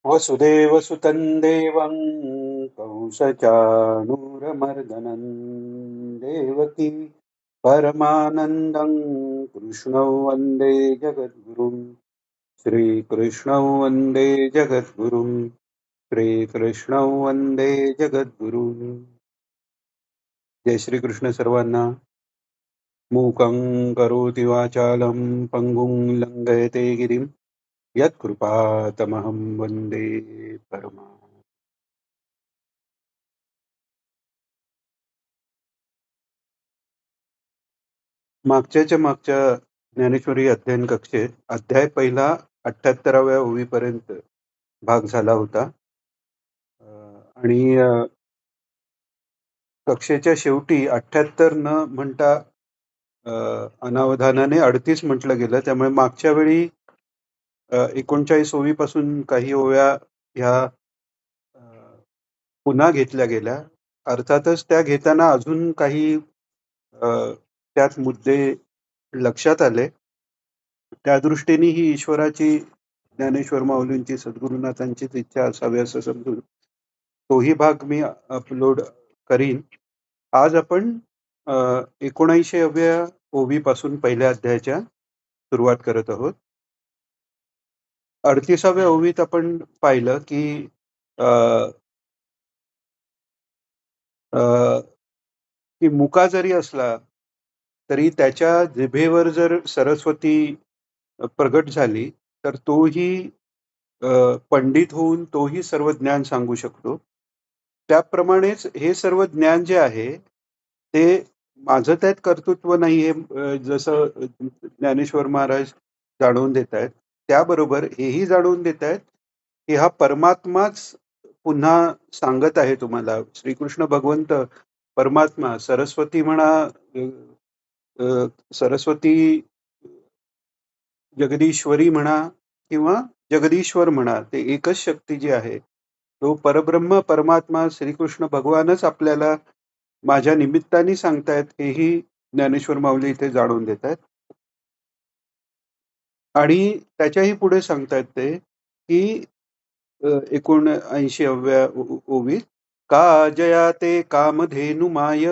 वसुदेवसुतं देवं कंसचाणूरमर्दनं देवकी परमानन्दं कृष्णौ वन्दे जगद्गुरुं श्रीकृष्णौ वन्दे जगद्गुरुं श्रीकृष्णौ वन्दे जगद्गुरुं. जय श्रीकृष्ण सर्वांना. मूकं करोति वाचालं पङ्गुं लङ्घयते गिरिं यत्कृपातमहं वन्दे परमा. मागच्या ज्ञानेश्वरी अध्ययन कक्षेत अध्याय पहिला 78व्या ओवीपर्यंत भाग झाला होता. आणि कक्षेच्या शेवटी 78 न म्हणता अनावधानाने 38 म्हटलं गेलं. त्यामुळे मागच्या वेळी 39 ओवीपासून काही ओव्या ह्या अ, पुन्हा घेतल्या गेल्या. अर्थातच त्या घेताना अजून काही त्यात मुद्दे लक्षात आले. त्या दृष्टीने ही ईश्वराची, ज्ञानेश्वर माऊलींची, सद्गुरुनाथांचीच इच्छा असावी असं समजून तोही भाग मी अपलोड करीन. आज आपण 79व्या ओवीपासून पहिल्या अध्यायाच्या सुरुवात करत आहोत. 38व्या ओवीत आपण पाहिलं की अ, अ, की मुका जरी असला तरी त्याच्या जिभेवर जर सरस्वती प्रगट झाली तर तोही पंडित होऊन तोही सर्व ज्ञान सांगू शकतो. त्याप्रमाणेच हे सर्व ज्ञान जे आहे ते माझं त्यात कर्तृत्व नाही, हे जसं ज्ञानेश्वर महाराज जाणवून देत आहेत. त्याबरोबर हेही जाणवून देत आहेत की हा परमात्माच पुन्हा सांगत आहे तुम्हाला. श्रीकृष्ण भगवंत परमात्मा, सरस्वती म्हणा, सरस्वती जगदीश्वरी म्हणा किंवा जगदीश्वर म्हणा, ते एकच शक्ती जी आहे, तो परब्रह्म परमात्मा श्रीकृष्ण भगवानच आपल्याला माझ्या निमित्ताने सांगतायत, हेही ज्ञानेश्वर माऊली इथे जाणून देत आहेत. आणि त्याच्याही पुढे सांगतायत ते की 79व्या ओवीत, का जया ते कामधेनु माय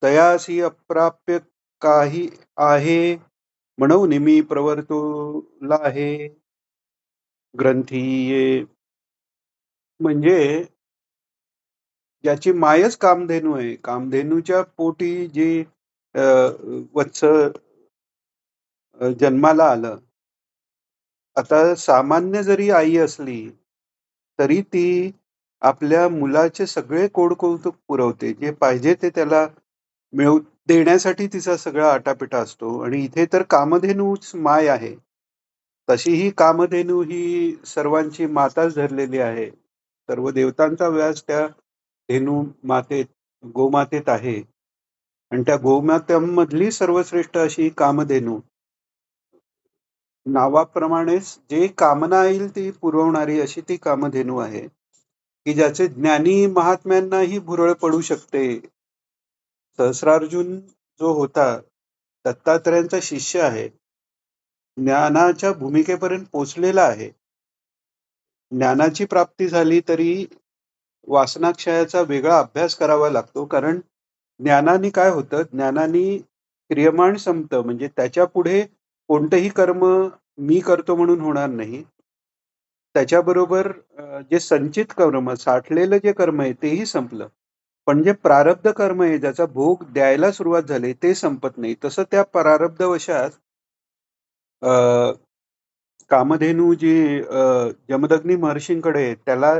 तयासी अप्राप्य काही आहे, म्हणून मी प्रवर्तुला आहे ग्रंथीये. म्हणजे ज्याची मायच कामधेनू आहे, कामधेनूच्या पोटी जी अ, वत्स जन्माला आलं. आता सामान्य जरी आई असली तरी ती आपल्या मुलाचे सगळे कोडकौतुक पुरवते. जे पाहिजे ते त्याला मिळवून देण्यासाठी तिचा सगळा आटापिटा असतो. आणि इथे तर कामधेनूच माय आहे. तशी ही कामधेनू ही सर्वांची माताच धरलेली आहे. सर्व देवतांचा व्यास त्या धेनू मातेत, गोमातेत आहे. आणि त्या गोमातांमधली सर्वश्रेष्ठ अशी ही कामधेनू, नावाप्रमाणेच जे कामना येईल ती पुरवणारी अशी ती कामधेनू आहे, की ज्याचे ज्ञानी महात्म्यांनाही भुरळ पडू शकते. सहस्रार्जुन जो होता, दत्तात्रयांचा शिष्य आहे, ज्ञानाच्या भूमिकेपर्यंत पोचलेला आहे. ज्ञानाची प्राप्ती झाली तरी वासनाक्षयाचा वेगळा अभ्यास करावा लागतो. कारण ज्ञानाने काय होतं, ज्ञानाने क्रियमाण संपतं. म्हणजे त्याच्या पुढे कोणतंही कर्म मी करतो म्हणून होणार नाही. त्याच्याबरोबर जे संचित कर्म, साठलेलं जे कर्म आहे तेही संपलं. पण जे प्रारब्ध कर्म आहे, ज्याचा भोग द्यायला सुरुवात झाली, ते संपत नाही. तसं त्या प्रारब्धवशात अ, कामधेनू जी जमदग्नी महर्षींकडे आहे, त्याला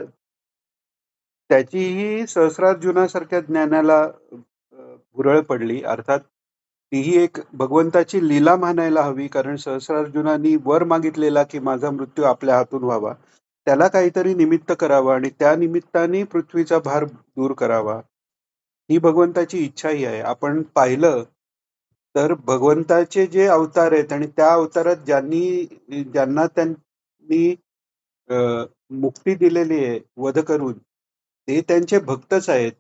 त्याचीही सहस्रार्जुनासारख्या ज्ञानाला भुरळ पडली. अर्थात तीही एक भगवंताची लीला मानायला हवी. कारण सहस्रार्जुनानी वर मागितलेला की माझा मृत्यू आपल्या हातून व्हावा. त्याला काहीतरी निमित्त करावं आणि त्या निमित्ताने पृथ्वीचा भार दूर करावा. ही भगवंताची इच्छाही आहे. आपण पाहिलं तर भगवंताचे जे अवतार आहेत आणि त्या अवतारात ज्यांना त्यांनी अ, मुक्ती दिलेली आहे वध करून, ते त्यांचे भक्तच आहेत.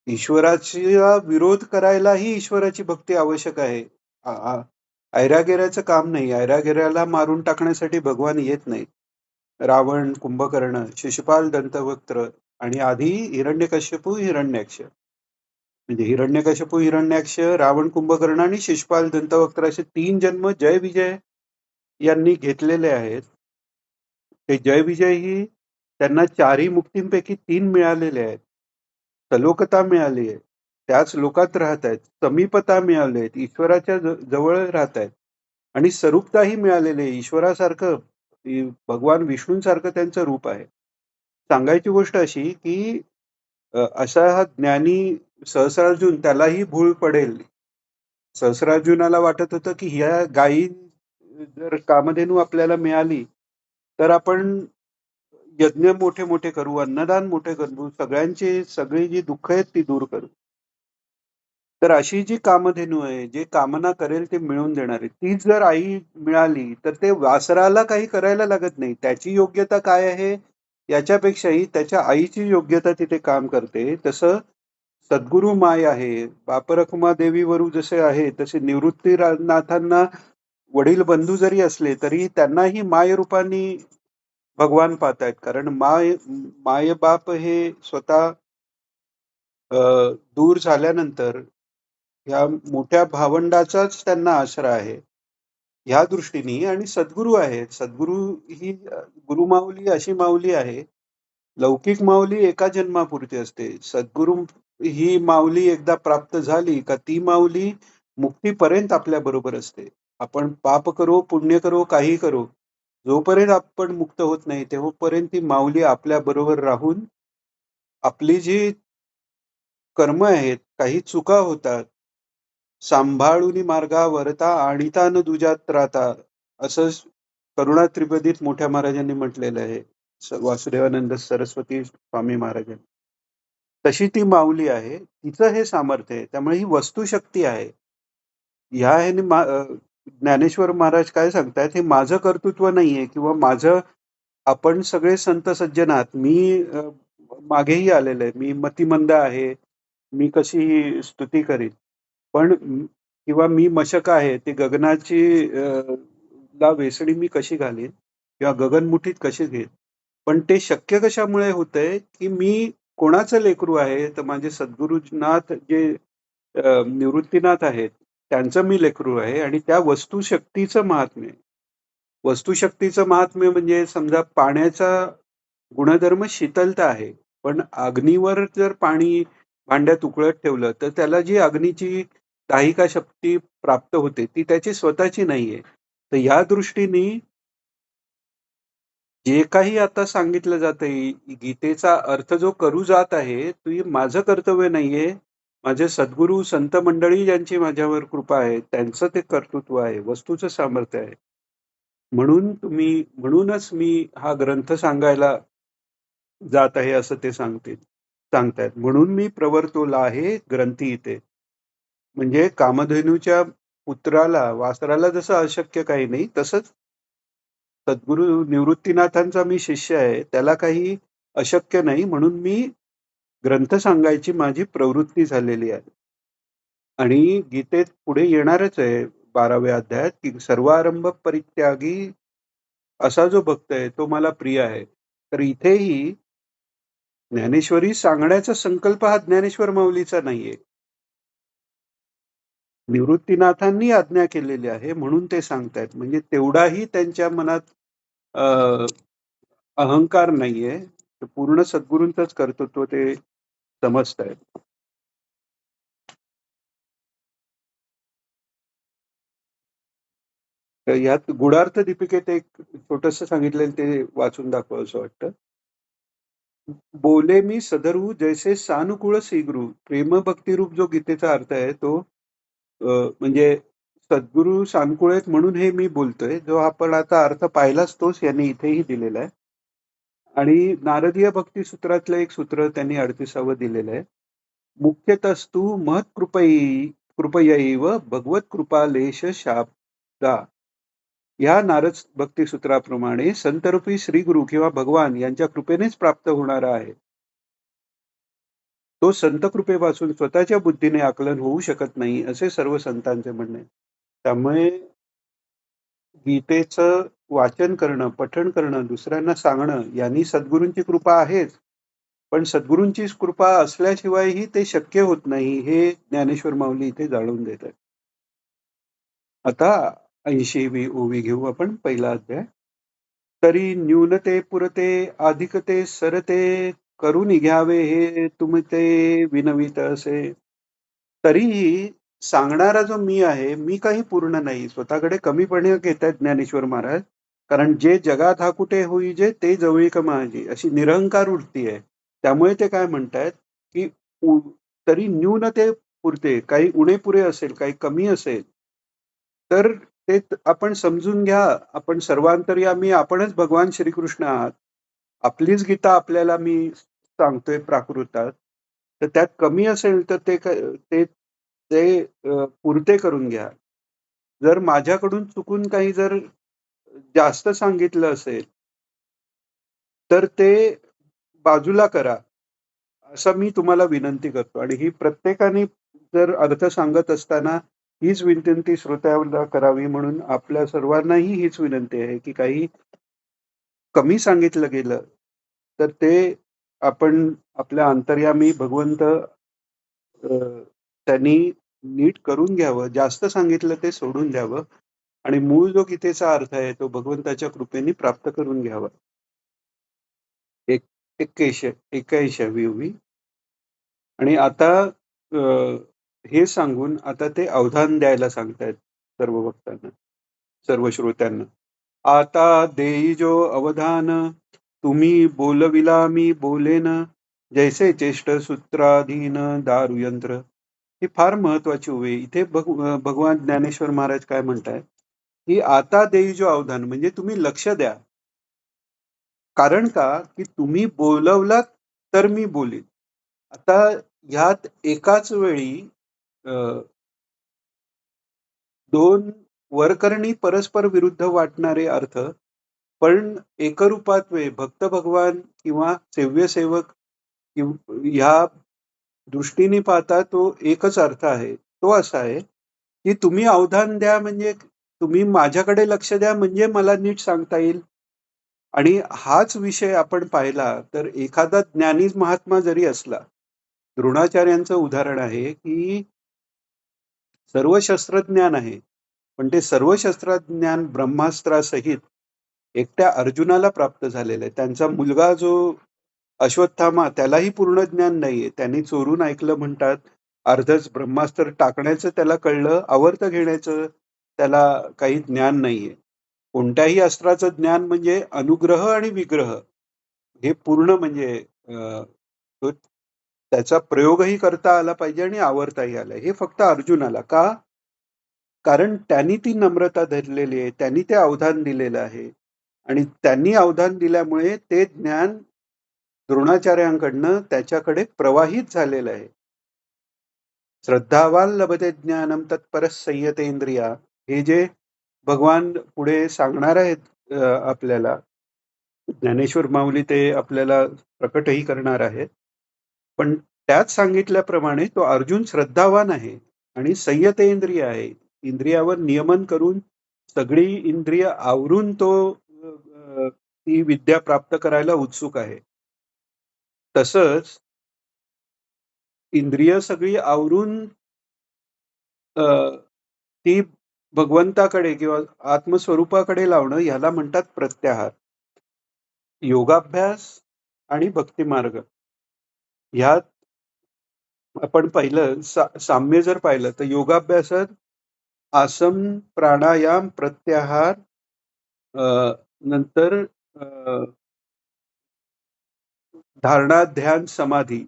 ईश्वराचा विरोध करायलाही ईश्वराची भक्ती आवश्यक आहे. ऐरागेऱ्याचं काम नाही. ऐरागेऱ्याला मारून टाकण्यासाठी भगवान येत नाही. रावण, कुंभकर्ण, शिशुपाल, दंतवक्त्र आणि आधी हिरण्यकश्यपू, हिरण्याक्ष. म्हणजे हिरण्यकश्यपू, हिरण्याक्ष, रावण, कुंभकर्ण आणि शिशुपाल, दंतवक्त्र असे 3 जन्म जय-विजय यांनी घेतलेले आहेत. ते जय-विजय ही त्यांना 4ही मुक्तींपैकी 3 मिळालेले आहेत. सलोकता मिळाली आहे. त्याच लोकात राहत आहेत. समीपता मिळाली आहेत. ईश्वराच्या जवळ राहत आहेत. आणि स्वरूपताही मिळालेली आहे. ईश्वरासारखं भगवान विष्णूंसारखं त्यांचं रूप आहे. सांगायची गोष्ट अशी, की असा हा ज्ञानी सहस्रार्जुन त्यालाही भूल पडेल. सहस्रार्जुनाला वाटत होतं, की ह्या गायी जर कामधेनू आपल्याला मिळाली, तर आपण यज्ञ मोठे-मोठे करू, अन्नदान मोठे करू, सगळी जी दुःख आहेत ती दूर करू. तर अशी जी कामधेनू आहे, जे कामना करेल ते मिळवून देणारी, तीच जर आई मिळाली, तर ते वासराला काही करायला लागत नाही. त्याची योग्यता काय आहे, याच्यापेक्षाही त्याच्या आईची योग्यता तिथे काम करते. तसं सद्गुरू माय आहे. बापरखुमा देवीवरू जसे आहे, तसे निवृत्तीनाथांना वडील बंधू जरी असले, तरी त्यांनाही मायरूपाने भगवान पाहतायत. कारण माय-बाप हे स्वतः दूर झाल्यानंतर ह्या मोठ्या भावंडाचाच त्यांना आसरा आहे. ह्या दृष्टीने आणि सद्गुरू आहेत. सद्गुरू ही गुरुमाऊली अशी माऊली आहे. लौकिक माऊली एका जन्मापुरती असते. सद्गुरू ही माऊली एकदा प्राप्त झाली का ती माऊली मुक्तीपर्यंत आपल्या बरोबर असते. आपण पाप करो, पुण्य करो, काही करो. जोपर्यंत आपण मुक्त होत नाही, तेव्हापर्यंत ती माऊली आपल्या बरोबर राहून आपली जी कर्म आहेत, काही चुका होतात, सांभाळूनी मार्गा वरता आणिता न दुजात राहता, असं करुणा त्रिपदीत मोठ्या महाराजांनी म्हटलेलं आहे. वासुदेवानंद सरस्वती स्वामी महाराजांनी. तशी ती माऊली आहे. तिचं हे सामर्थ्य आहे. त्यामुळे ही वस्तुशक्ती आहे. ह्या ह्याने ज्ञानेश्वर महाराज काय सांगतायत, हे माझं कर्तृत्व नाहीये किंवा माझं आपण सगळे संत सज्जन आहात. मी मागेही आलेलो आहे. मी मतिमंद आहे. मी कशी स्तुती करीन. पण किंवा मी मशक आहे. ती गगनाची ला वेसणी मी कशी घालीन किंवा गगनमुठीत कशी घेईन. पण ते शक्य कशामुळे होतंय, की मी कोणाचं लेकरू आहे, तर माझे सद्गुरुनाथ जे निवृत्तीनाथ आहेत, त्यांचं मी लेकरू आहे आणि त्या वस्तुशक्तीचं महात्म्य. वस्तुशक्तीचं महात्म्य म्हणजे समजा पाण्याचा गुणधर्म शीतलता आहे. पण अग्नीवर जर पाणी भांड्यात उकळत ठेवलं, तर त्याला जी अग्नीची दाहिका शक्ती प्राप्त होते, ती त्याची स्वतःची नाहीये. तर या दृष्टीने जे काही आता सांगितलं जातंय, गीतेचा अर्थ जो करू जात आहे, ते माझं कर्तव्य नाहीये. माझे सद्गुरू, संत मंडळी ज्यांची माझ्यावर कृपा आहे, त्यांचं ते कर्तृत्व आहे, वस्तूचं सामर्थ्य आहे. म्हणूनच मी हा ग्रंथ सांगायला जात आहे, असं ते सांगतायत. म्हणून मी प्रवर्तवला आहे ग्रंथी इथे. म्हणजे कामधेनूच्या पुत्राला, वासराला जसं अशक्य काही नाही, तसंच सद्गुरू निवृत्तीनाथांचा मी शिष्य आहे. त्याला काही अशक्य नाही म्हणून मी ग्रंथ सांगायची माझी प्रवृत्ती झालेली आहे. आणि गीतेत पुढे येणारच आहे 12व्या अध्यायात, की सर्वारंभ परित्यागी असा जो भक्त आहे तो मला प्रिय आहे. तर इथेही ज्ञानेश्वरी सांगण्याचा संकल्प हा ज्ञानेश्वर माऊलीचा नाहीये. निवृत्तीनाथांनी आज्ञा केलेली आहे म्हणून ते सांगतायत. म्हणजे तेवढाही त्यांच्या मनात अ, अहंकार नाहीये. पूर्ण सद्गुरूंचंच कर्तृत्व ते समजतायत. तर यात गुढार्थ दीपिकेत एक छोटंसं सांगितलेलं ते वाचून दाखवावसं वाटतं. बोले मी सदरू जैसे सानुकूळ सीगरू. प्रेम भक्तिरूप जो गीतेचा अर्थ आहे तो म्हणजे सद्गुरू सानुकूळ आहेत म्हणून हे मी बोलतोय. जो आपण आता अर्थ पाहिलाच तोच यांनी इथेही दिलेला आहे. आणि नारदीय भक्तिसूत्रातलं एक सूत्र त्यांनी 38व दिलेलं आहे. मुख्यतस्तु कृपयैव भगवत कृपालेश शाब्दा. या नारद भक्तिसूत्राप्रमाणे संतरूपी श्रीगुरु किंवा भगवान यांच्या कृपेनेच प्राप्त होणारा आहे. तो संत कृपेपासून स्वतःच्या बुद्धीने आकलन होऊ शकत नाही, असे सर्व संतांचे म्हणणे. त्यामुळे गीतेचं वाचन करणं, पठण करणं, दुसऱ्यांना सांगणं, यांनी सद्गुरूंची कृपा आहेच. पण सद्गुरूंची कृपा असल्याशिवायही ते शक्य होत नाही, हे ज्ञानेश्वर माऊली इथे जाणवून देतात. आता 80वी ओवी घेऊ आपण, पहिला अध्याय. तरी न्यूनते पुरते अधिकते सरते करून घ्यावे हे तुमते विनवित असे. तरीही सांगणारा जो मी आहे, मी काही पूर्ण नाही. स्वतःकडे कमीपणे घेतायत ज्ञानेश्वर महाराज. कारण जे जगात हा कुठे होई जे ते जवळीक माझी, अशी निरहंकार वृत्ती आहे. त्यामुळे ते काय म्हणतायत, की तरी न्यूनते पुरते, काही उणेपुरे असेल, काही कमी असेल, तर ते आपण समजून घ्या. आपण सर्वांतर्यामी आपणच भगवान श्रीकृष्ण आहात. आपलीच गीता आपल्याला मी सांगतोय प्राकृतात. तर त्यात कमी असेल तर ते ते पुरते करून घ्या. जर माझ्याकडून चुकून काही जर जास्त सांगितलं असेल, तर ते बाजूला करा, असं मी तुम्हाला विनंती करतो. आणि ही प्रत्येकाने जर अर्थ सांगत असताना हीच विनंती श्रोत्याला करावी, म्हणून आपल्या सर्वांनाही हीच विनंती आहे, की काही कमी सांगितलं गेलं, तर ते आपण आपल्या अंतर्यामी भगवंत त्यांनी नीट करून घ्यावं. जास्त सांगितलं ते सोडून द्यावं आणि मूळ जो गीतेचा अर्थ आहे तो भगवंताच्या कृपेने प्राप्त करून घ्यावा. एक 81वी ओवी. आणि आता हे सांगून आता ते अवधान द्यायला सांगतायत सर्व भक्तांना, सर्व श्रोत्यांना. आता देई जो अवधान, तुम्ही बोलविला मी बोलेन, जैसे चेष्ट सूत्राधीन दारुयंत्र. ही फार महत्वाची ओवी. इथे भगवान ज्ञानेश्वर महाराज काय म्हणतायत, की आता देई जो अवधान, म्हणजे तुम्ही लक्ष द्या. कारण का, की तुम्ही बोलवलात तर मी बोलीन. आता ह्यात एकाच वेळी दोन वरकरणी परस्पर विरुद्ध वाटणारे अर्थ, पण एकरूपात्वे भक्त भगवान किंवा सेव्य सेवक ह्या दृष्टीने पाहता तो एकच अर्थ आहे. तो असा आहे, की तुम्ही अवधान द्या म्हणजे तुम्ही माझ्याकडे लक्ष द्या, म्हणजे मला नीट सांगता येईल. आणि हाच विषय आपण पाहिला तर एखादा ज्ञानी महात्मा जरी असला, द्रोणाचार्यांचं उदाहरण आहे, की सर्व शस्त्रज्ञान आहे, पण ते सर्व शस्त्रज्ञान ब्रह्मास्त्रासहित एकट्या अर्जुनाला प्राप्त झालेलं आहे. त्यांचा मुलगा जो अश्वत्थामा, त्यालाही पूर्ण ज्ञान नाहीये. त्यांनी चोरून ऐकलं म्हणतात, अर्धच ब्रह्मास्त्र टाकण्याचं त्याला कळलं, आवर्त घेण्याचं त्याला काही ज्ञान नाहीये. कोणत्याही अस्त्राचं ज्ञान म्हणजे अनुग्रह आणि विग्रह हे पूर्ण म्हणजे त्याचा प्रयोगही करता आला पाहिजे आणि आवरताही आला. हे फक्त अर्जुनाला का? कारण त्यांनी ती नम्रता धरलेली आहे, त्यांनी ते अवधान दिलेलं आहे आणि त्यांनी अवधान दिल्यामुळे ते ज्ञान द्रोणाचार्यांकडनं त्याच्याकडे प्रवाहित झालेलं आहे. श्रद्धावान लभते ज्ञानम तत्परः संयतेंद्रिया, हे जे भगवान पुढे सांगणार आहेत आपल्याला, ज्ञानेश्वर माऊली ते आपल्याला प्रकटही करणार आहेत. पण त्यात सांगितल्याप्रमाणे तो अर्जुन श्रद्धावान आहे आणि संयतेंद्रिय आहे. इंद्रियावर नियमन करून सगळी इंद्रिय आवरून तो ती विद्या प्राप्त करायला उत्सुक आहे. तसंच इंद्रिय सगळी आवरून ती भगवंताकडे किंवा आत्मस्वरूपाकडे लावणं, ह्याला म्हणतात प्रत्याहार. योगाभ्यास आणि भक्ती मार्ग ह्यात आपण पाहिलं, साम्य जर पाहिलं तर योगाभ्यासात आसन, प्राणायाम, प्रत्याहार, नंतर धारणा, ध्यान, समाधी.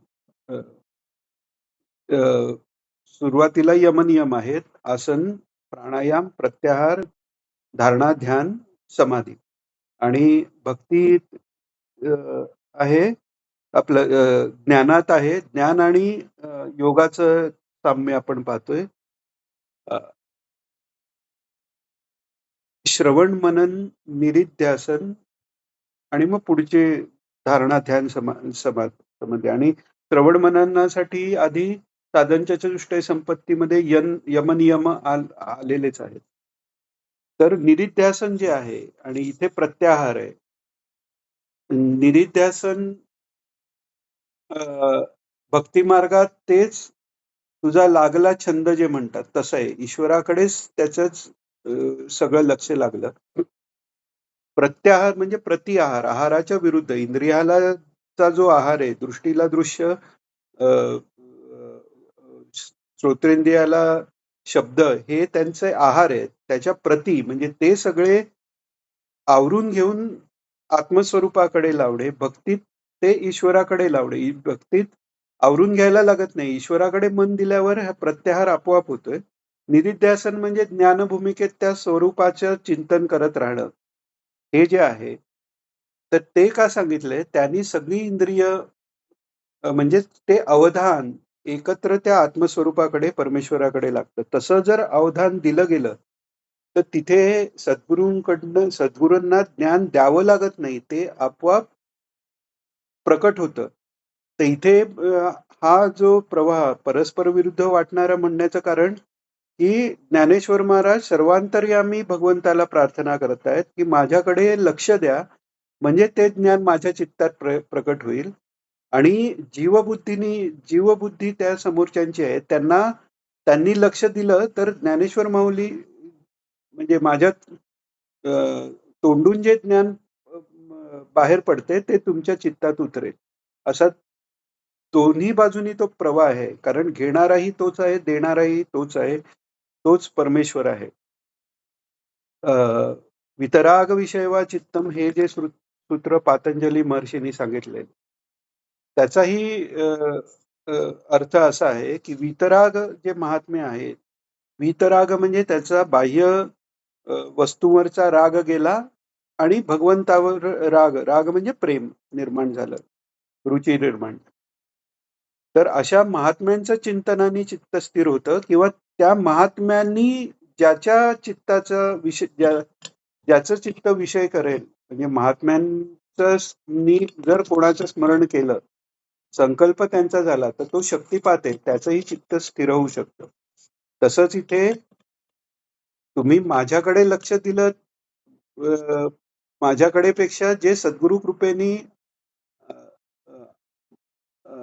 सुरुवातीला यमनियम आहेत, आसन, प्राणायाम, प्रत्याहार, धारणा, ध्यान, समाधी. आणि भक्ती आहे आपलं ज्ञानात आहे. ज्ञान आणि योगाचं साम्य आपण पाहतोय. श्रवण, मनन, निरिध्यासन आणि मग पुढचे धारणा, ध्यान, समाधी. आणि श्रवण मननासाठी आधी साधन चतुष्टय संपत्तीमध्ये यमनियम आलेलेच आहेत. तर निदिध्यासन जे आहे आणि इथे प्रत्याहार आहे. निदिध्यासन भक्तिमार्गात तेच तुझा लागला छंद जे म्हणतात तसं आहे. ईश्वराकडेच त्याचंच सगळं लक्ष लागलं. प्रत्याहार म्हणजे प्रतिआहार, आहाराच्या विरुद्ध. इंद्रियाला चा जो आहार आहे, दृष्टीला दृश्य, अ, अ, श्रोतेंद्रियाला शब्द, हे त्यांचे आहार आहेत. त्याच्या प्रती म्हणजे ते सगळे आवरून घेऊन आत्मस्वरूपाकडे लावणे. भक्तीत ते ईश्वराकडे लावणे. भक्तीत आवरून घ्यायला लागत नाही. ईश्वराकडे मन दिल्यावर हा प्रत्याहार आपोआप होतोय. निदिध्यासन म्हणजे ज्ञानभूमिकेत त्या स्वरूपाचं चिंतन करत राहणं. हे जे आहे, तर ते का सांगितलंय? त्यांनी सगळी इंद्रिय म्हणजे ते अवधान एकत्र त्या आत्मस्वरूपाकडे, परमेश्वराकडे लागतं. तसं जर अवधान दिलं गेलं, तर तिथे सद्गुरूंना ज्ञान द्यावं लागत नाही. ते आपोआप प्रकट होतं. तर इथे हा जो प्रवाह परस्पर विरुद्ध वाटणारा म्हणण्याचं कारण, की ज्ञानेश्वर महाराज सर्वांतर्यामी भगवंताला प्रार्थना करत आहेत, की माझ्याकडे लक्ष द्या, म्हणजे ते ज्ञान माझ्या चित्तात प्रकट होईल. आणि जीवबुद्धी त्या समोरच्यांची आहे. त्यांनी लक्ष दिलं तर ज्ञानेश्वर माऊली म्हणजे माझ्यात अ, तोंडून जे ज्ञान बाहेर पडते ते तुमच्या चित्तात उतरेल. असा दोन्ही बाजूनी तो प्रवाह आहे. कारण घेणाराही तोच आहे, देणाराही तोच आहे. तोच परमेश्वर आहे. अ, वितराग विषयवा चित्तम हे जे सूत्र पातंजली महर्षींनी सांगितलंय, त्याचाही अ, अर्थ असा आहे, की वीतराग जे महात्म्य आहे, वीतराग म्हणजे त्याचा बाह्य वस्तूवरचा राग गेला आणि भगवंतावर राग म्हणजे प्रेम निर्माण झालं, रुची निर्माण. तर अशा महात्म्यांचं चिंतनाने चित्त स्थिर होतं किंवा त्या महात्म्यांनी ज्याच्या चित्ताचा विषय ज्याचं चित्त विषय करेल, म्हणजे महात्म्यांचं जर कोणाचं स्मरण केलं, संकल्प त्यांचा झाला, तर तो शक्तिपात आहे, त्याचंही चित्त स्थिर होऊ शकतं. तसंच इथे तुम्ही माझ्याकडे लक्ष दिलं, अ, माझ्याकडे पेक्षा जे सद्गुरु कृपेनी अ, अ, अ,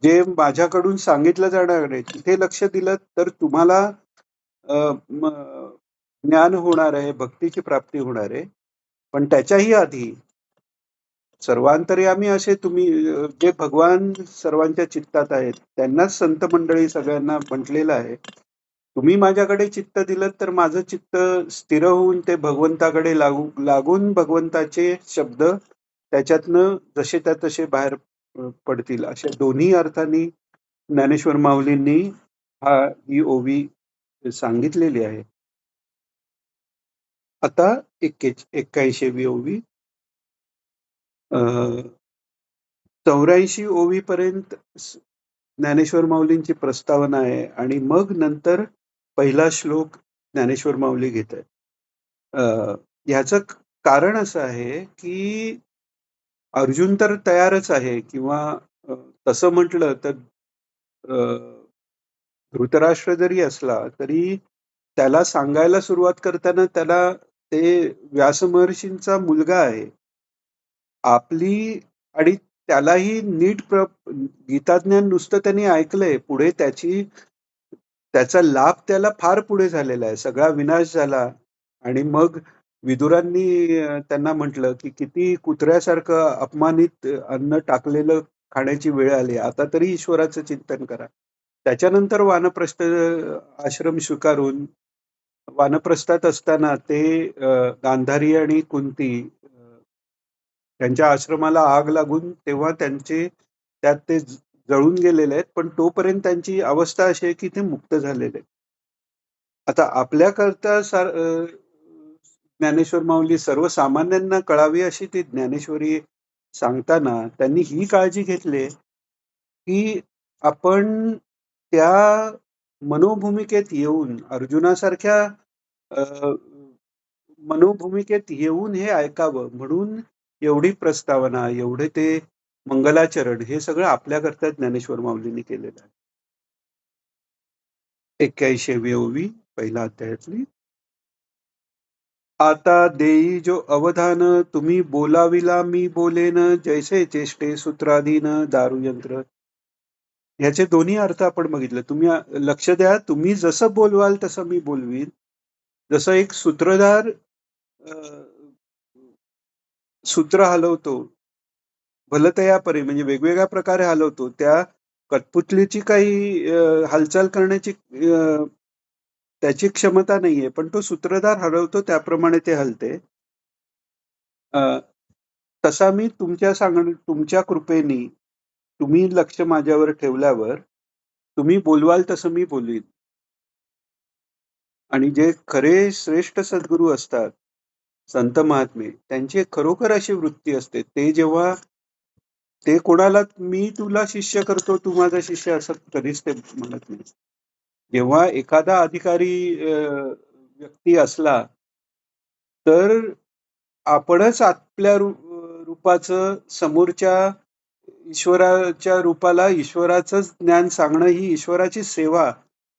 जे माझ्याकडून सांगितलं जाणार आहे, तिथे लक्ष दिलं तर तुम्हाला अ, म ज्ञान होणार आहे, भक्तीची प्राप्ती होणार आहे. पण त्याच्याही आधी सर्वांतर्यामी असे तुम्ही जे भगवान सर्वांच्या चित्तात आहेत, त्यांनाच संत मंडळी सगळ्यांना म्हटलेलं आहे. तुम्ही माझ्याकडे चित्त दिलं तर माझं चित्त स्थिर होऊन ते भगवंताकडे लागून भगवंताचे शब्द त्याच्यातनं जसे त्या तसे बाहेर पडतील. अशा दोन्ही अर्थाने ज्ञानेश्वर माऊलींनी ही ओवी सांगितलेली आहे. आता 81वी ओवी. 84 ओवीपर्यंत ज्ञानेश्वर माऊलींची प्रस्तावना आहे आणि मग नंतर पहिला श्लोक ज्ञानेश्वर माऊली घेत आहेत. ह्याचं कारण असं आहे, की अर्जुन तर तयारच आहे किंवा अ, तसं म्हटलं तर धृतराष्ट्र जरी असला, तरी त्याला सांगायला सुरुवात करताना त्याला ते व्यासमहर्षींचा मुलगा आहे. आपली आणि त्यालाही नीट गीताज्ञान नुसतं त्यांनी ऐकलंय. पुढे त्याचा लाभ त्याला फार पुढे झालेला आहे. सगळा विनाश झाला आणि मग विदुरांनी त्यांना म्हटलं, की "किती कुत्र्यासारखं अपमानित अन्न टाकलेलं खाण्याची वेळ आली. आता तरी ईश्वराचं चिंतन करा." त्याच्यानंतर वानप्रस्थ आश्रम स्वीकारून वानप्रस्थात असताना ते गांधारी आणि कुंती त्यांच्या आश्रमाला आग लागून तेव्हा त्यात ते जळून गेलेले आहेत. पण तोपर्यंत त्यांची अवस्था अशी आहे, की ते मुक्त झालेले आहेत. आता आपल्याकरता ज्ञानेश्वर माऊली सर्वसामान्यांना कळावी अशी ती ज्ञानेश्वरी सांगताना त्यांनी ही काळजी घेतली, की आपण त्या मनोभूमिकेत येऊन अर्जुनासारख्या अ, मनोभूमिकेत येऊन हे ऐकावं म्हणून एवढी प्रस्तावना, एवढे ते मंगलाचरण हे सगळं आपल्याकरता ज्ञानेश्वर माऊलींनी केलेलं आहे. 81वी ओवी पहिल्या अध्यायातली. आता देई जो अवधान तुम्ही बोलाविला मी बोलेन जैसे चेष्टे सूत्राधीन दारुयंत्र. ह्याचे दोन्ही अर्थ आपण बघितले. तुम्ही लक्ष द्या, तुम्ही जसं बोलवाल तसं मी बोलवीन. जसं एक सूत्रधार अ, सूत्र हलवतो भलतया परी म्हणजे वेगवेगळ्या प्रकारे हलवतो. त्या कठपुतलीची काही हालचाल करण्याची त्याची क्षमता नाहीये, पण तो सूत्रधार हलवतो त्याप्रमाणे ते हलते. अ, तसा मी तुमच्या कृपेने तुम्ही लक्ष माझ्यावर ठेवल्यावर तुम्ही बोलवाल तसं मी बोलीन. आणि जे खरे श्रेष्ठ सद्गुरू असतात, संत महात्मे, त्यांची खरोखर अशी वृत्ती असते. ते जेव्हा ते कोणाला मी तुला शिष्य करतो, तू माझा शिष्य असं कधीच ते म्हणत नाही. जेव्हा एखादा अधिकारी व्यक्ती असला, तर आपणच आपल्या रूपाचं समोरच्या ईश्वराच्या रूपाला ईश्वराचं ज्ञान सांगणं ही ईश्वराची सेवा.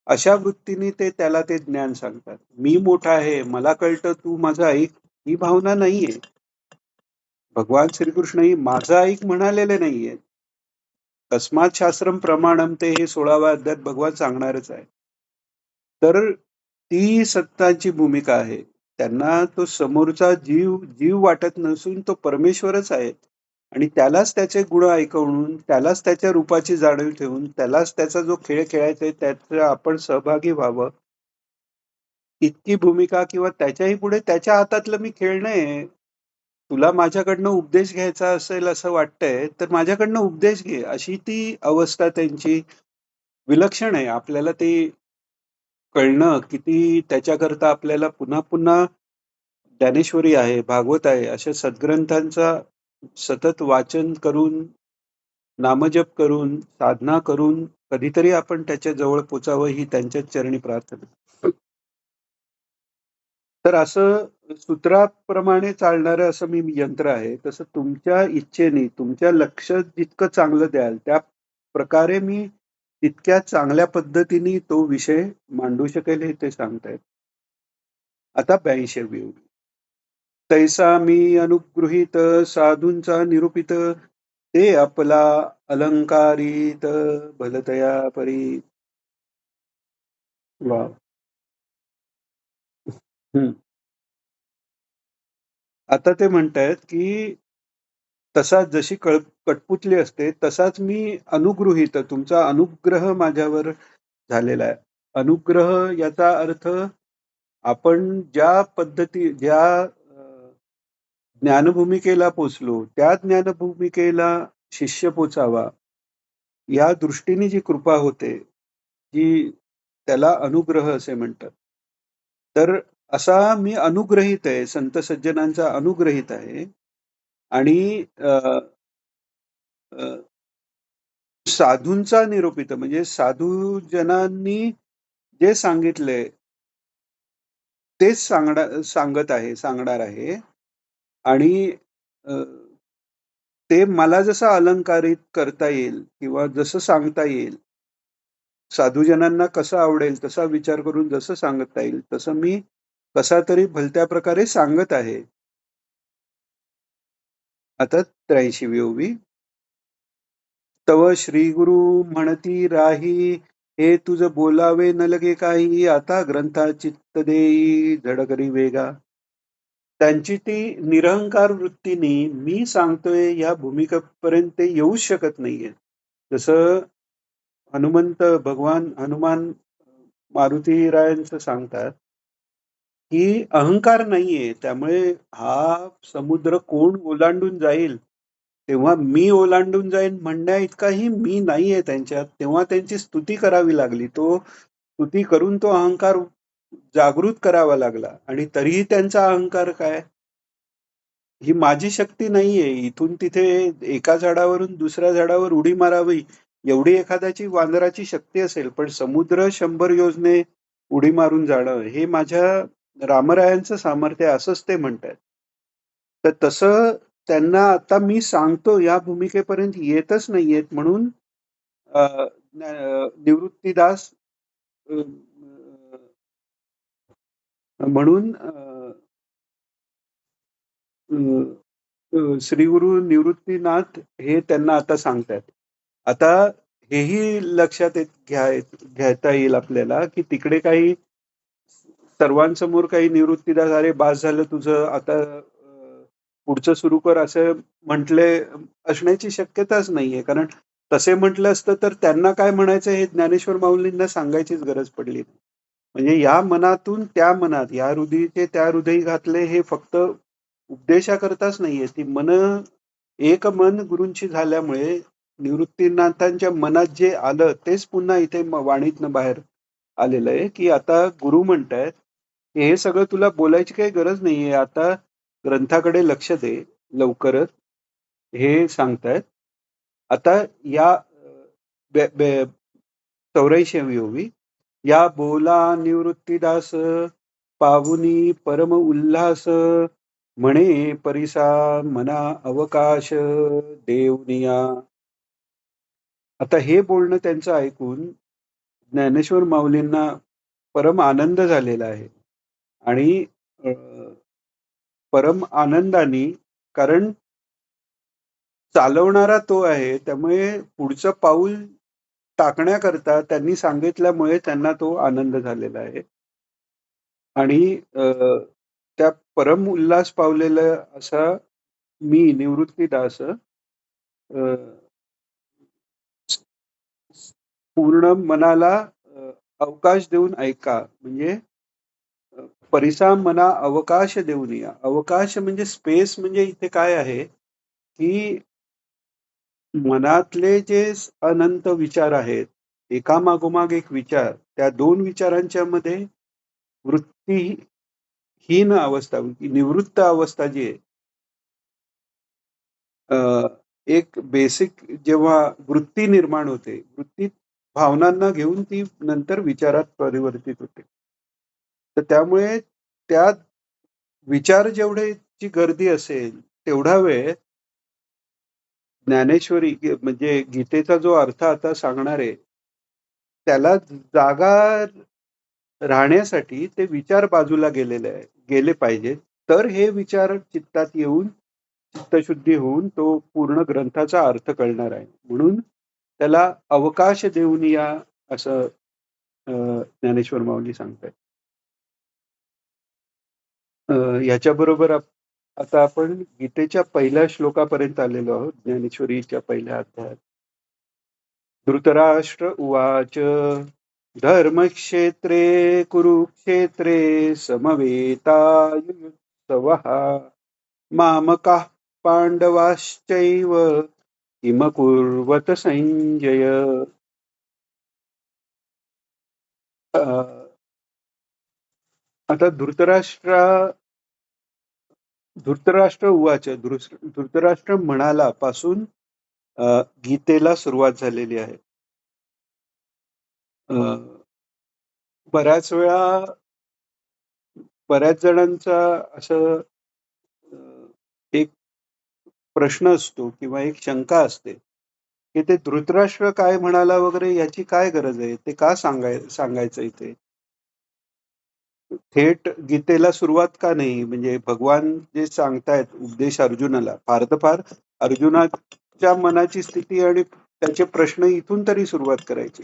अशा वृत्तीने ते त्याला ते ज्ञान सांगतात. मी मोठा आहे, मला कळतं, तू माझं ऐक, ही भावना नाहीये. भगवान श्रीकृष्णही माझं ऐक म्हणालेले नाहीये. तस्मात् शास्त्रम प्रमाणम ते हे 16व्या अध्यायात भगवान सांगणारच आहे. तर ती सत्ताची भूमिका आहे. त्यांना तो समोरचा जीव जीव वाटत नसून तो परमेश्वरच आहे. आणि त्यालाच त्याचे गुण ऐकवून, त्यालाच त्याच्या रूपाची जाणीव ठेवून, त्यालाच त्याचा जो खेळ खेळायचा आहे त्यात आपण सहभागी व्हावं. इतकी भूमिका किंवा त्याच्याही पुढे त्याच्या हातातलं मी खेळणं आहे. तुला माझ्याकडनं उपदेश घ्यायचा असेल असं वाटतंय, तर माझ्याकडनं उपदेश घे. अशी ती अवस्था त्यांची विलक्षण आहे. आपल्याला ते कळणं किती त्याच्याकरता आपल्याला पुन्हा पुन्हा ज्ञानेश्वरी आहे, भागवत आहे, अशा सद्ग्रंथांचा सतत वाचन करून, नामजप करून, साधना करून कधीतरी आपण त्याच्या जवळ पोचावं ही त्यांच्याच चरणी प्रार्थना. तर असं सूत्राप्रमाणे चालणारं असं मी यंत्र आहे. तसं तुमच्या इच्छेने, तुमच्या लक्ष जितकं चांगलं द्याल, त्या प्रकारे मी तितक्या चांगल्या पद्धतीने तो विषय मांडू शकेल हे ते सांगतायत. आता 82वी ओळ. तैसा मी अनुगृहीत साधूंचा निरूपित ते आपला अलंकारित भलतया परी. वाव. हम्म. आता ते म्हणतायत की तसा जशी कठपुतली असते तसाच मी अनुगृहीत तुमचा अनुग्रह माझ्यावर झालेला आहे. अनुग्रह याचा अर्थ आपण ज्या पद्धती ज्या ज्ञानभूमिकेला पोचलो त्या ज्ञानभूमिकेला शिष्य पोचावा या दृष्टीने जी कृपा होते जी त्याला अनुग्रह असे म्हणतात. तर असा मी अनुग्रहित आहे, संत सज्जनांचा अनुग्रहित आहे. आणि अ, साधूंचा निरूपित म्हणजे साधूजनांनी जे सांगितले तेच सांगत आहे, सांगणार आहे. आणि अ, ते मला जसं अलंकारित करता येईल किंवा जसं सांगता येईल, साधूजनांना कसं आवडेल तसा विचार करून जसं सांगता येईल, तसं मी कसा तरी भलत्या प्रकारे सांगत आहे. आता 83वी ओवी. तव श्रीगुरु म्हणती राही हे तुझ बोलावे न लगे काही आता ग्रंथा चित्त देई झडकरी वेगा. त्यांची ती निरहंकार वृत्तीने मी सांगतोय या भूमिकेपर्यंत ते येऊच शकत नाहीये. जसं भगवान हनुमान मारुतीरायांचं सांगतात की अहंकार नाहीये, त्यामुळे हा समुद्र कोण ओलांडून जाईल तेव्हा मी ओलांडून जाईन म्हणण्या इतकाही मी नाहीये त्यांच्यात. तेव्हा त्यांची स्तुती करावी लागली. तो स्तुती करून तो अहंकार जागृत करावा लागला. आणि तरीही त्यांचा अहंकार काय, ही माझी शक्ती नाहीये. इथून तिथे एका झाडावरून दुसऱ्या झाडावर उडी मारावी एवढी एखाद्याची वानराची शक्ती असेल, पण समुद्र 100 योजने उडी मारून जाणं हे माझ्या रामरायांचं सामर्थ्य असंच ते म्हणतात. तर तसं त्यांना आता मी सांगतो या भूमिकेपर्यंत येतच नाहीयेत म्हणून निवृत्तीदास अ, म्हणून श्री गुरु निवृत्तीनाथ हे त्यांना आता सांगतायत. आता हेही लक्षात घेता येईल आपल्याला, की तिकडे काही सर्वांसमोर काही निवृत्तीदास, "अरे बास झालं तुझं, आता पुढचं सुरू कर," असं म्हटले असण्याची शक्यताच नाहीये. कारण तसे म्हटलं असतं तर त्यांना काय म्हणायचं हे ज्ञानेश्वर माऊलींना सांगायचीच गरज पडली नाही. म्हणजे या मनातून त्या मनात, या हृदयीचे त्या हृदयी घातले हे फक्त उपदेशाकरताच नाहीये. ती मन एक मन गुरूंची झाल्यामुळे निवृत्तीनाथांच्या मनात जे आलं तेच पुन्हा इथे वाणीतनं बाहेर आलेलं आहे, की आता गुरु म्हणतायत, की "हे सगळं तुला बोलायची काही गरज नाहीये. आता ग्रंथाकडे लक्ष दे लवकरच." हे सांगतायत. आता या 84वी ओवी, "या बोला निवृत्तीदास, पावुनी परम उल्हास, म्हणे परिसा मना अवकाश देऊनिया." आता हे बोलणं त्यांचं ऐकून ज्ञानेश्वर माऊलींना परम आनंद झालेला आहे. आणि अ, परम आनंदाने, कारण चालवणारा तो आहे, त्यामुळे पुढचं पाऊल टाकण्याकरता त्यांनी सांगितल्यामुळे त्यांना तो आनंद झालेला आहे. आणि त्या परम उल्हास पावलेला असा मी निवृत्तीदास पूर्ण मनाला अवकाश देऊन ऐका. म्हणजे परिसा मना अवकाश देऊन या. अवकाश म्हणजे स्पेस, म्हणजे इथे काय आहे, की मनातले जे अनंत विचार आहेत, एकामागोमाग एक विचार, त्या दोन विचारांच्या मध्ये वृत्तीहीन अवस्था, निवृत्त अवस्था जी आहे, एक बेसिक जेव्हा वृत्ती निर्माण होते, वृत्ती भावनांना घेऊन ती नंतर विचारात परिवर्तित होते. तर त्यामुळे त्या विचार जेवढेची गर्दी असेल तेवढा वेळ ज्ञानेश्वरी म्हणजे गीतेचा जो अर्थ आता सांगणार आहे, त्याला जागा राहण्यासाठी ते विचार बाजूला गेले पाहिजेत. तर हे विचार चित्तात येऊन चित्तशुद्धी होऊन तो पूर्ण ग्रंथाचा अर्थ कळणार आहे. म्हणून त्याला अवकाश देऊन या, असं ज्ञानेश्वर माऊली सांगतायत. याच्याबरोबर आता आपण गीतेच्या पहिल्या श्लोकापर्यंत आलेलो आहोत. ज्ञानेश्वरीच्या पहिल्या अध्यायात. धृतराष्ट्र उवाच, धर्मक्षेत्रे कुरुक्षेत्रे समवेतायुत्सवः मामकाः पांडवाश्चैव किमकुर्वत संजय. आता धृतराष्ट्र उवाच, धृतराष्ट्र म्हणाला पासून गीतेला सुरुवात झालेली आहे. बऱ्याच वेळा बऱ्याच जणांचा असं एक प्रश्न असतो किंवा एक शंका असते, की ते धृतराष्ट्र काय म्हणाला वगैरे याची काय गरज आहे, ते का सांगायचं इथे, थेट गीतेला सुरुवात का नाही? म्हणजे भगवान जे सांगतायत उपदेश अर्जुनाला, फार तर फार अर्जुनाच्या मनाची स्थिती आणि त्याचे प्रश्न इथून तरी सुरुवात करायची.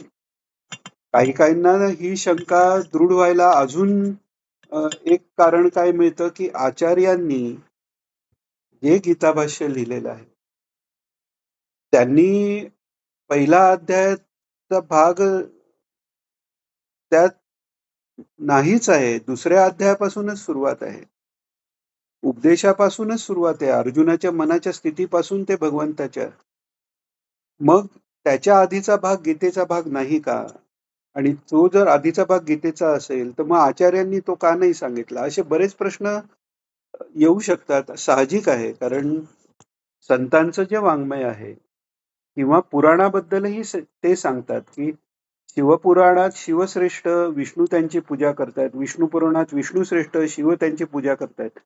काही काहींना ही शंका दृढ व्हायला अजून एक कारण काय मिळतं, की आचार्यांनी जे गीताभाष्य लिहिलेलं आहे, त्यांनी पहिला अध्यायाचा भाग त्यात नाहीच आहे. दुसऱ्या अध्यायापासूनच सुरुवात आहे. उपदेशापासूनच सुरुवात आहे. अर्जुनाच्या मनाच्या स्थितीपासून ते भगवंताच्या. मग त्याच्या आधीचा भाग गीतेचा भाग नाही का? आणि तो जर आधीचा भाग गीतेचा असेल, तर मग आचार्यांनी तो का नाही सांगितला? असे बरेच प्रश्न येऊ शकतात. साहजिक आहे. कारण संतांचं जे वाङ्मय आहे किंवा पुराणाबद्दलही ते सांगतात, की शिवपुराणात शिवश्रेष्ठ विष्णू त्यांची पूजा करतायत. विष्णू पुराणात विष्णुश्रेष्ठ शिव त्यांची पूजा करतायत.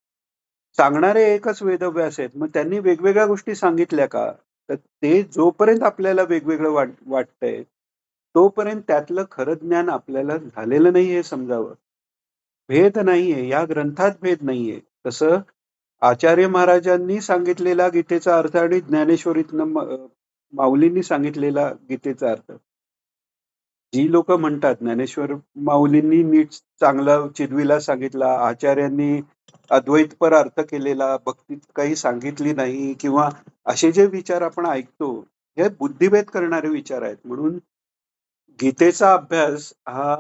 सांगणारे एकच वेदव्यास आहेत. मग त्यांनी वेगवेगळ्या गोष्टी सांगितल्या का? तर ते जोपर्यंत आपल्याला वेगवेगळं वाटतंय, तोपर्यंत त्यातलं खरं ज्ञान आपल्याला झालेलं नाही हे समजावं. भेद नाहीये. या ग्रंथात भेद नाहीये. तसं आचार्य महाराजांनी सांगितलेला गीतेचा अर्थ आणि ज्ञानेश्वरीतनं माऊलींनी सांगितलेला गीतेचा अर्थ. जी लोक म्हणतात ज्ञानेश्वर माऊलींनी नीट चांगला चिदवीला सांगितला, आचार्यांनी अद्वैतपर अर्थ केलेला, भक्तीत काही सांगितली नाही किंवा असे जे विचार आपण ऐकतो, हे बुद्धिभेद करणारे विचार आहेत. म्हणून गीतेचा अभ्यास हा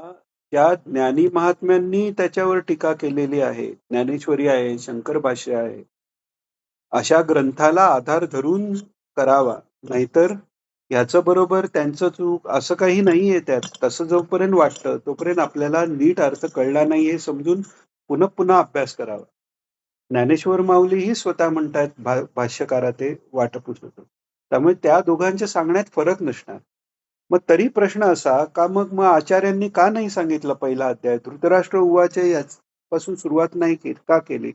त्या ज्ञानी महात्म्यांनी त्याच्यावर टीका केलेली आहे. ज्ञानेश्वरी आहे, शंकर भाष्य आहे. अशा ग्रंथाला आधार धरून करावा. नाहीतर ह्याचं बरोबर त्यांचं चूक असं काही नाहीये त्यात. तसं जोपर्यंत वाटतं तोपर्यंत आपल्याला नीट अर्थ कळला नाही हे समजून पुन्हा पुन्हा अभ्यास करावा. ज्ञानेश्वर माऊलीही स्वतः म्हणतायत भाष्यकारा ते वाटपूस होतं. त्यामुळे त्या दोघांच्या सांगण्यात फरक नसणार. मग तरी प्रश्न असा का मग आचार्यांनी का नाही सांगितलं पहिला अध्याय? धृतराष्ट्र उवाच यापासून सुरुवात नाही का केली?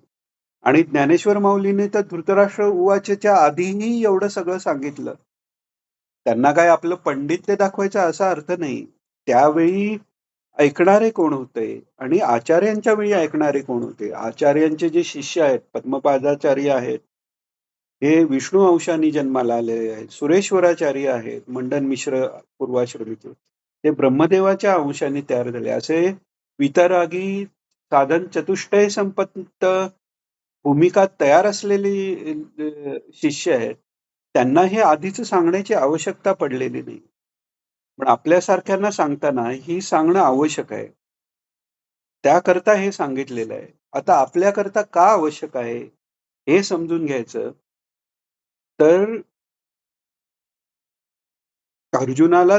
आणि ज्ञानेश्वर माऊलीने तर धृतराष्ट्र उवाचच्या आधीही एवढं सगळं सांगितलं. त्यांना काय आपलं पंडित्य दाखवायचा असा अर्थ नाही. त्यावेळी ऐकणारे कोण होते आणि आचार्यांच्या वेळी ऐकणारे कोण होते? आचार्यांचे जे शिष्य आहेत, पद्मपादाचार्य आहेत, हे विष्णू अंशाने जन्माला आलेले आहेत. सुरेश्वराचार्य आहेत, मंडन मिश्र पूर्वाश्रमीचे. ते ब्रह्मदेवाच्या अंशाने तयार झाले. असे वितरागी साधन चतुष्टय संपत्त भूमिका तयार असलेली शिष्य आहेत. त्यांना हे आधीच सांगण्याची आवश्यकता पडलेली नाही. पण आपल्यासारख्यांना सांगताना ही सांगणं आवश्यक आहे. त्याकरता हे सांगितलेलं आहे. आता आपल्याकरता का आवश्यक आहे हे समजून घ्यायचं. तर अर्जुनाला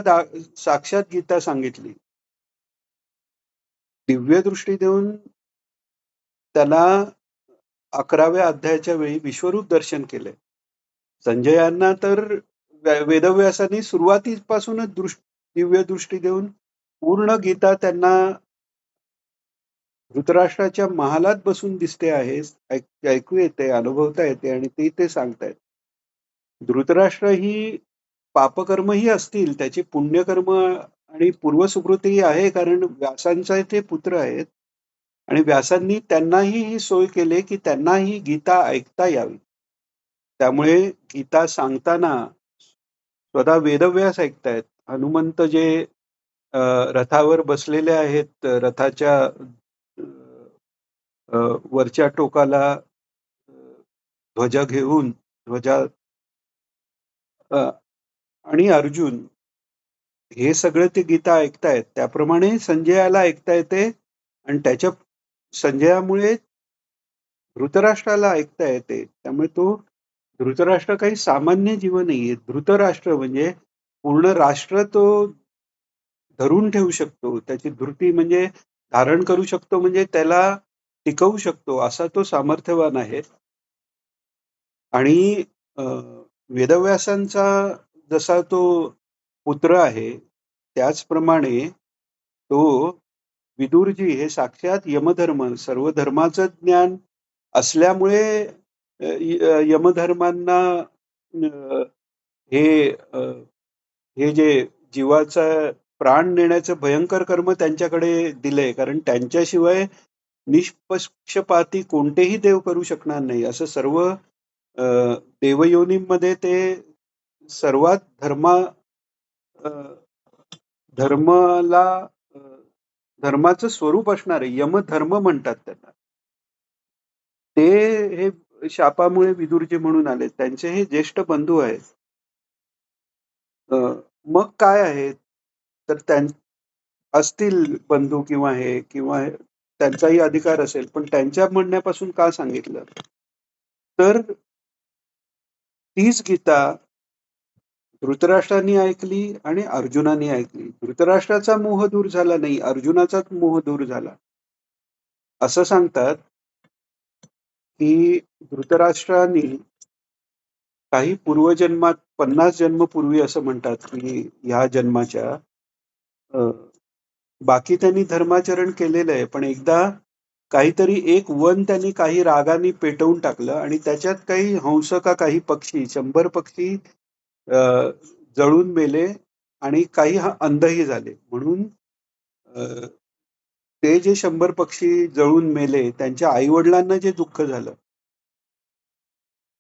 साक्षात गीता सांगितली. दिव्य दृष्टी देऊन त्याला 11व्या अध्यायाच्या वेळी विश्वरूप दर्शन केलंय. संजयांना तर वेदव्यासाने सुरुवातीपासूनच दिव्य दृष्टी देऊन पूर्ण गीता त्यांना धृतराष्ट्राच्या महालात बसून दिसते आहे, ऐकू येते, अनुभवता येते आणि ते सांगतायत. धृतराष्ट्र ही पापकर्मही असतील, त्याची पुण्यकर्म आणि पूर्वसुकृतीही आहे, कारण व्यासांचा ते पुत्र आहेत आणि व्यासांनी त्यांनाही ही सोय केली की त्यांनाही गीता ऐकता यावी. त्यामुळे गीता सांगताना स्वतः वेदव्यास ऐकतायत. हनुमंत जे रथावर बसलेले आहेत, रथाच्या वरच्या टोकाला ध्वजा घेऊन आणि अर्जुन हे सगळं ते गीता ऐकतायत. त्याप्रमाणे संजयाला ऐकता येते आणि त्याच्या संजयामुळे धृतराष्ट्राला ऐकता येते. त्यामुळे तो धृतराष्ट्र काही सामान्य जीव नाहीये. धृतराष्ट्र म्हणजे पूर्ण राष्ट्र तो धरून ठेवू शकतो. त्याची धृती म्हणजे धारण करू शकतो, म्हणजे त्याला टिकवू शकतो असा तो सामर्थ्यवान आहे. आणि वेदव्यासांचा जसा तो पुत्र आहे, त्याचप्रमाणे तो विदुरजी हे साक्षात यमधर्म, सर्व धर्माचं ज्ञान असल्यामुळे यमधर्मांना हे जे जीवाचा प्राण नेण्याचं भयंकर कर्म त्यांच्याकडे दिलंय. कारण त्यांच्याशिवाय निष्पक्षपाती कोणतेही देव करू शकणार नाही. असं सर्व देवयोनीमध्ये ते सर्वात धर्माला धर्माचं स्वरूप असणारे यमधर्म म्हणतात त्यांना. ते हे शापामुळे विदुरजी म्हणून आले. त्यांचे हे ज्येष्ठ बंधू आहेत. मग काय आहे तर असतील बंधू किंवा त्यांचाही अधिकार असेल, पण त्यांच्या म्हणण्यापासून का सांगितलं तर तीच गीता धृतराष्ट्रांनी ऐकली आणि अर्जुनाने ऐकली. धृतराष्ट्राचा मोह दूर झाला नाही, अर्जुनाचाच मोह दूर झाला. असं सांगतात की धृतराष्ट्रांनी काही पूर्वजन्मात 50 जन्मपूर्वी असं म्हणतात की ह्या जन्माच्या बाकी त्यांनी धर्माचरण केलेलं आहे, पण एकदा काहीतरी एक वन त्यांनी काही रागाने पेटवून टाकलं आणि त्याच्यात काही हंस का काही पक्षी 100 पक्षी जळून मेले आणि काही अंधही झाले. म्हणून ते जे 100 पक्षी जळून मेले त्यांच्या आईवडिलांना जे दुःख झालं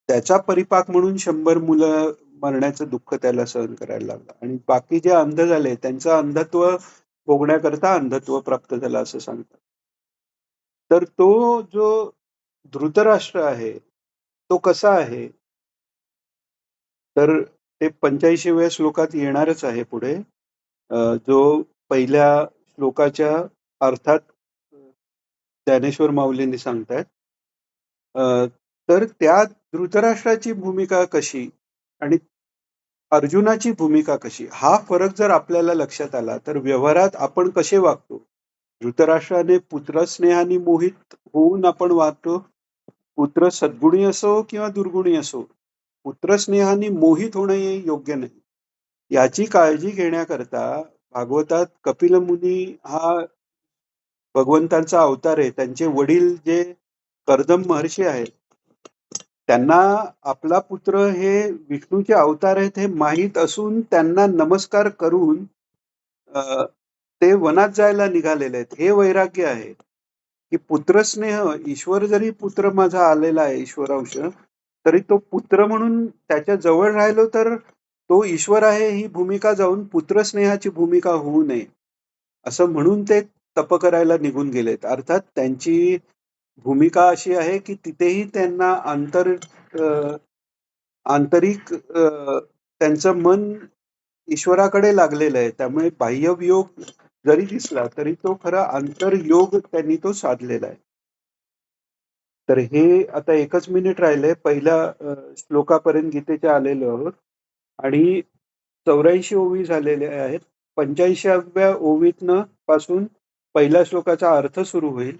त्याचा परिपाक म्हणून 100 मुलं मरण्याचं दुःख त्याला सहन करायला लागलं आणि बाकी जे अंध झाले त्यांचं अंधत्व भोगण्याकरता अंधत्व प्राप्त झालं असं सांगतात. तर तो जो धृतराष्ट्र आहे, तो कसा आहे? तर ते 85व्या श्लोकात येणारच आहे पुढे. जो पहिल्या श्लोकाच्या अर्थात ज्ञानेश्वर माऊलींनी सांगतायत. अ, तर त्यात धृतराष्ट्राची भूमिका कशी आणि अर्जुनाची भूमिका कशी? हा फरक जर आपल्याला लक्षात आला, तर व्यवहारात आपण कसे वागतो? धृतराष्ट्राने पुत्रस्नेहाने मोहित होऊन आपण वागतो. पुत्र सद्गुणी असो किंवा दुर्गुणी असो, पुत्रस्नेहाने मोहित होणं हे योग्य नाही. याची काळजी घेण्याकरता भागवतात कपिल मुनी हा भगवंतांचा अवतार आहे. त्यांचे वडील जे कर्दम महर्षी आहेत, त्यांना आपला पुत्र हे विष्णूचे अवतार आहेत हे माहीत असून त्यांना नमस्कार करून अ, ते वनात जायला निघालेले आहेत. हे वैराग्य आहे, की पुत्रस्नेह ईश्वर जरी पुत्र माझा आलेला आहे ईश्वरांश, तरी तो पुत्र म्हणून त्याच्या जवळ राहिलो तर तो ईश्वर आहे ही भूमिका जाऊन पुत्रस्नेहाची भूमिका होऊ नये. असं म्हणून ते तप करायला निघून गेलेत. अर्थात त्यांची भूमिका अशी आहे, की तिथेही त्यांना अ, आंतरिक त्यांचं मन ईश्वराकडे लागलेलं आहे. त्यामुळे बाह्यवियोग जरी दिसला, तरी तो खरा आंतरयोग त्यांनी तो साधलेला आहे. तर हे आता 1च मिनिट राहिलंय. पहिल्या श्लोकापर्यंत गीतेच्या आलेलो आहोत आणि 84 ओवी झालेल्या आहेत. 85व्या ओवीतनं पासून पहिल्या श्लोकाचा अर्थ सुरू होईल.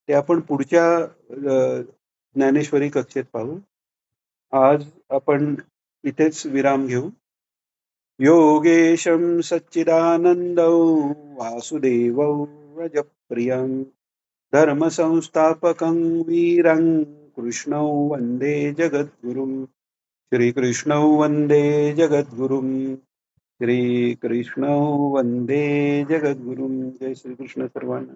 ते आपण पुढच्या ज्ञानेश्वरी कक्षेत पाहू. आज आपण इथेच विराम घेऊ. योगेशं सच्चिदानन्दौ वासुदेवौ व्रजप्रियं धर्मसंस्थापकं वीरं कृष्णौ वन्दे जगद्गुरुं श्रीकृष्णौ वन्दे जगद्गुरुं श्रीकृष्णौ वन्दे जगद्गुरुं जय श्रीकृष्ण सर्वांना.